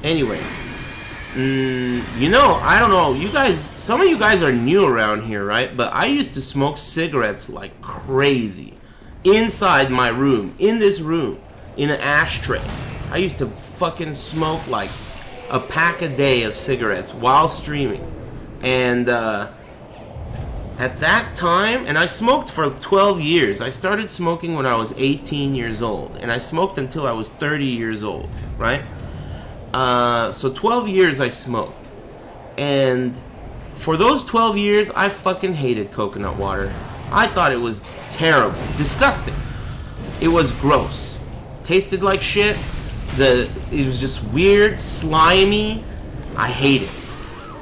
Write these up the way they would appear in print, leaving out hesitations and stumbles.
Anyway, you know, I don't know, you guys, some of you guys are new around here, right? But I used to smoke cigarettes like crazy. Inside my room, in this room, in an ashtray. I used to fucking smoke like a pack a day of cigarettes while streaming. And at that time, and I smoked for 12 years. I started smoking when I was 18 years old, and I smoked until I was 30 years old, right? So 12 years I smoked. And for those 12 years, I fucking hated coconut water. I thought it was terrible, disgusting. It was gross. Tasted like shit. It was just weird, slimy. I hate it.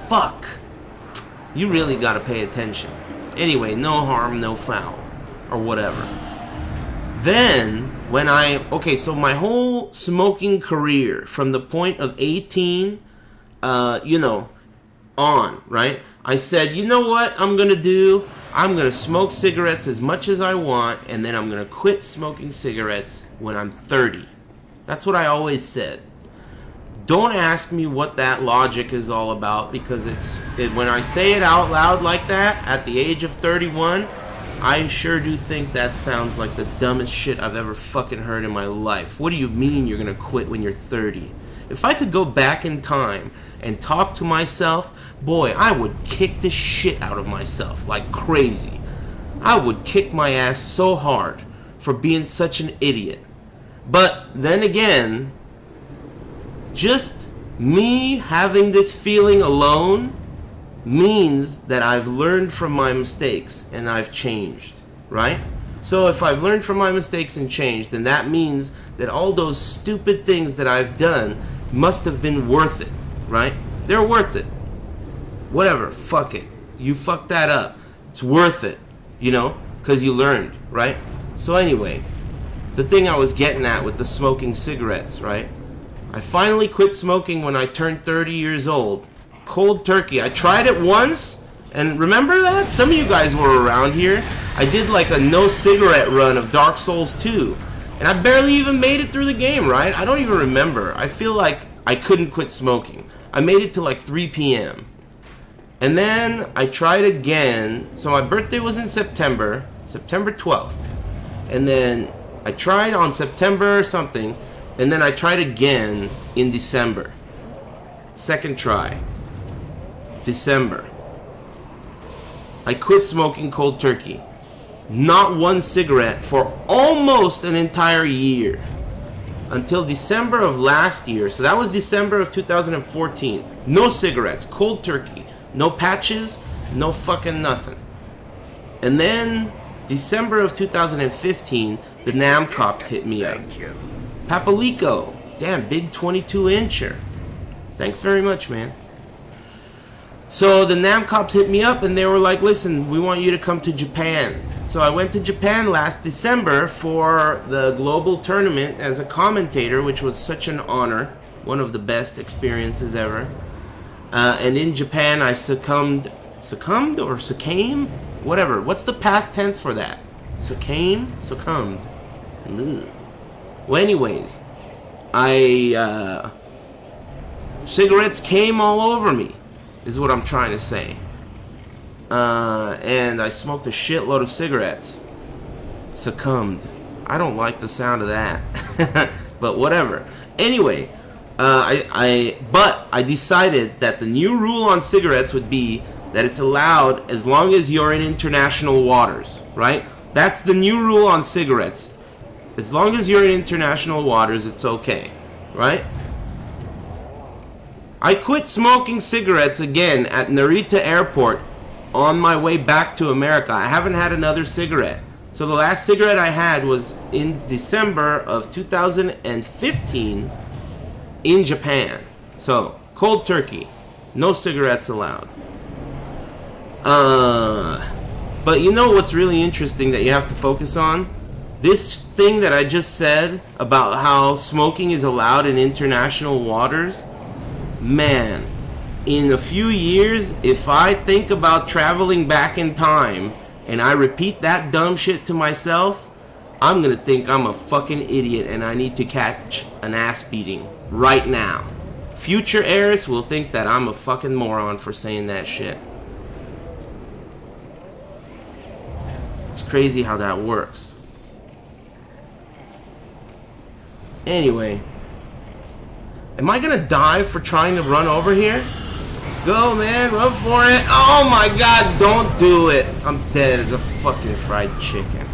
Fuck. You really gotta pay attention. Anyway, no harm, no foul. Or whatever. Then, when so my whole smoking career, from the point of 18, on, right? I said, you know what I'm gonna do? I'm gonna smoke cigarettes as much as I want, and then I'm gonna quit smoking cigarettes when I'm 30. That's what I always said. Don't ask me what that logic is all about, because when I say it out loud like that, at the age of 31, I sure do think that sounds like the dumbest shit I've ever fucking heard in my life. What do you mean you're gonna quit when you're 30? If I could go back in time and talk to myself, boy, I would kick the shit out of myself like crazy. I would kick my ass so hard for being such an idiot. But then again, just me having this feeling alone means that I've learned from my mistakes and I've changed, right? So if I've learned from my mistakes and changed, then that means that all those stupid things that I've done must have been worth it, right? They're worth it. Whatever, fuck it. You fucked that up. It's worth it, because you learned, right? So anyway, the thing I was getting at with the smoking cigarettes, right? I finally quit smoking when I turned 30 years old. Cold turkey. I tried it once, and remember that? Some of you guys were around here. I did like a no cigarette run of Dark Souls 2, and I barely even made it through the game, right? I don't even remember. I feel like I couldn't quit smoking. I made it to like 3 p.m. And then I tried again. So my birthday was in September 12th. And then I tried on September something, and then I tried again in December. Second try. December. I quit smoking cold turkey. Not one cigarette for almost an entire year. Until December of last year. So that was December of 2014. No cigarettes. Cold turkey. No patches. No fucking nothing. And then December of 2015, the NAM cops hit me up. Papalico. Damn, big 22-incher. Thanks very much, man. So the NAM cops hit me up and they were like, listen, we want you to come to Japan. So I went to Japan last December for the global tournament as a commentator, which was such an honor. One of the best experiences ever. And in Japan, I succumbed or succumbed? Whatever. What's the past tense for that? Succumbed? Ugh. Well, anyways, cigarettes came all over me, is what I'm trying to say. And I smoked a shitload of cigarettes. Succumbed. I don't like the sound of that. But whatever. Anyway, I decided that the new rule on cigarettes would be that it's allowed as long as you're in international waters, right? That's the new rule on cigarettes. As long as you're in international waters, it's okay, right? I quit smoking cigarettes again at Narita Airport on my way back to America. I haven't had another cigarette. So the last cigarette I had was in December of 2015 in Japan. So, cold turkey. No cigarettes allowed. But you know what's really interesting that you have to focus on? This thing that I just said about how smoking is allowed in international waters, man, in a few years, if I think about traveling back in time and I repeat that dumb shit to myself, I'm gonna think I'm a fucking idiot and I need to catch an ass beating right now. Future Aris will think that I'm a fucking moron for saying that shit. It's crazy how that works. Anyway. Am I gonna die for trying to run over here? Go, man, run for it. Oh my god, don't do it. I'm dead as a fucking fried chicken.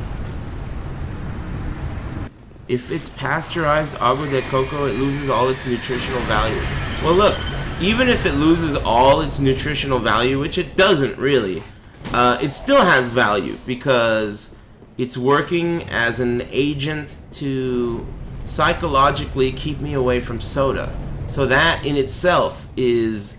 If it's pasteurized agua de coco, it loses all its nutritional value. Well, look, even if it loses all its nutritional value, which it doesn't really, it still has value because it's working as an agent to psychologically keep me away from soda. So that in itself is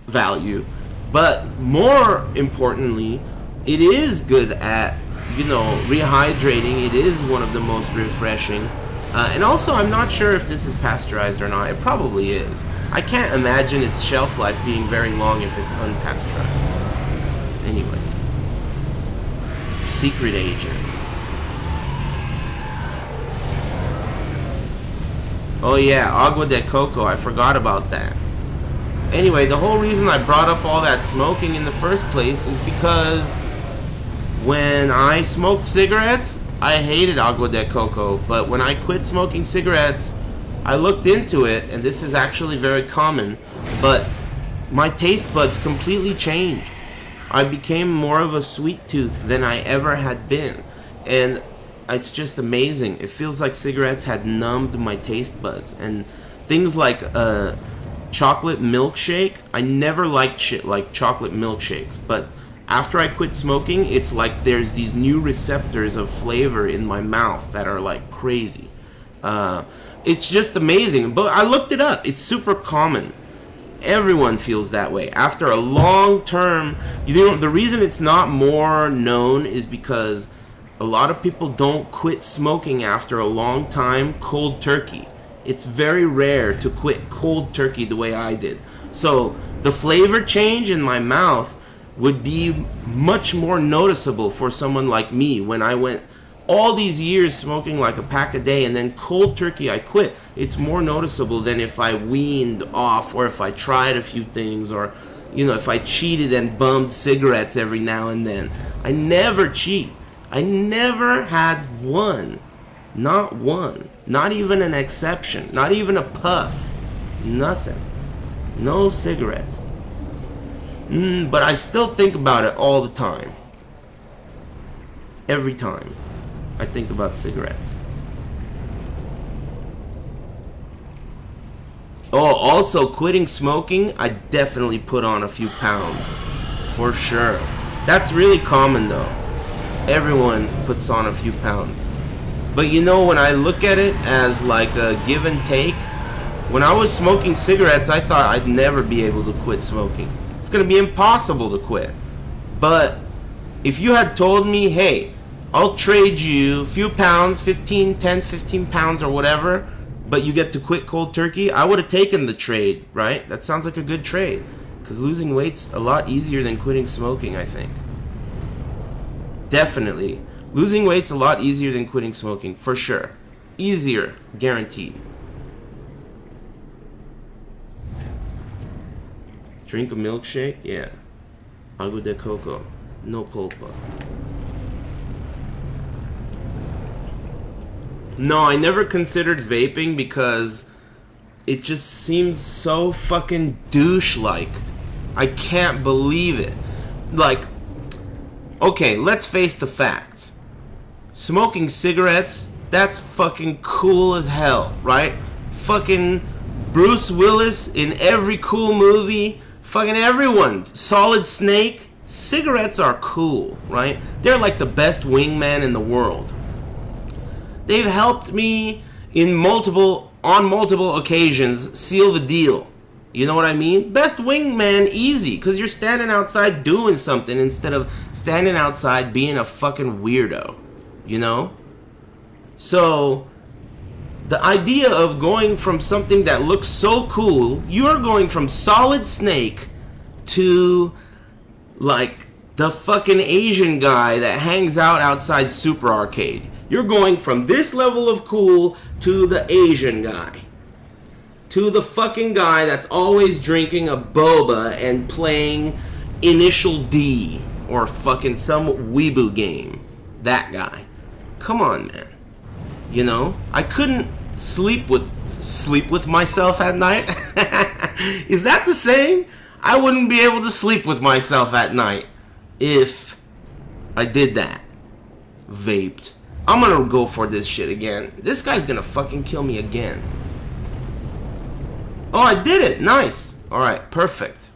value. But more importantly, it is good at, you know, rehydrating. It is one of the most refreshing. And also, I'm not sure if this is pasteurized or not. It probably is. I can't imagine its shelf life being very long if it's unpasteurized. So, anyway. Secret agent. Oh yeah, agua de coco. I forgot about that. Anyway, the whole reason I brought up all that smoking in the first place is because when I smoked cigarettes, I hated agua de coco. But when I quit smoking cigarettes, I looked into it, and this is actually very common, but my taste buds completely changed. I became more of a sweet tooth than I ever had been. And it's just amazing. It feels like cigarettes had numbed my taste buds. And things like chocolate milkshake, I never liked shit like chocolate milkshakes, but after I quit smoking, it's like there's these new receptors of flavor in my mouth that are like crazy. It's just amazing. But I looked it up. It's super common. Everyone feels that way. After a long term, you know, the reason it's not more known is because a lot of people don't quit smoking after a long time cold turkey. It's very rare to quit cold turkey the way I did. So the flavor change in my mouth would be much more noticeable for someone like me when I went all these years smoking like a pack a day and then cold turkey I quit. It's more noticeable than if I weaned off or if I tried a few things or, you know, if I cheated and bummed cigarettes every now and then. I never cheat. I never had one. Not one. Not even an exception. Not even a puff. Nothing. No cigarettes. But I still think about it all the time. Every time I think about cigarettes. Oh, also quitting smoking, I definitely put on a few pounds. For sure. That's really common though. Everyone puts on a few pounds. But you know, when I look at it as like a give and take, when I was smoking cigarettes, I thought I'd never be able to quit smoking. It's going to be impossible to quit. But if you had told me, hey, I'll trade you a few pounds, 10, 15 pounds or whatever, but you get to quit cold turkey, I would have taken the trade, right? That sounds like a good trade. Because losing weight's a lot easier than quitting smoking, I think. Definitely. Losing weight's a lot easier than quitting smoking, for sure. Easier, guaranteed. Drink a milkshake? Yeah. Agua de coco. No pulpa. No, I never considered vaping because it just seems so fucking douche-like. I can't believe it. Like, okay, let's face the facts. Smoking cigarettes, that's fucking cool as hell, right? Fucking Bruce Willis in every cool movie. Fucking everyone. Solid Snake. Cigarettes are cool, right? They're like the best wingman in the world. They've helped me on multiple occasions seal the deal. You know what I mean? Best wingman easy, because you're standing outside doing something instead of standing outside being a fucking weirdo. You know? So, the idea of going from something that looks so cool, you're going from Solid Snake to, like, the fucking Asian guy that hangs out outside Super Arcade. You're going from this level of cool to the Asian guy. to the fucking guy that's always drinking a boba and playing Initial D or fucking some weeboo game. That guy. Come on, man. You know, I couldn't sleep with myself at night. Is that the saying? I wouldn't be able to sleep with myself at night if I did that. Vaped. I'm gonna go for this shit again. This guy's gonna fucking kill me again. Oh, I did it. Nice. Alright, perfect.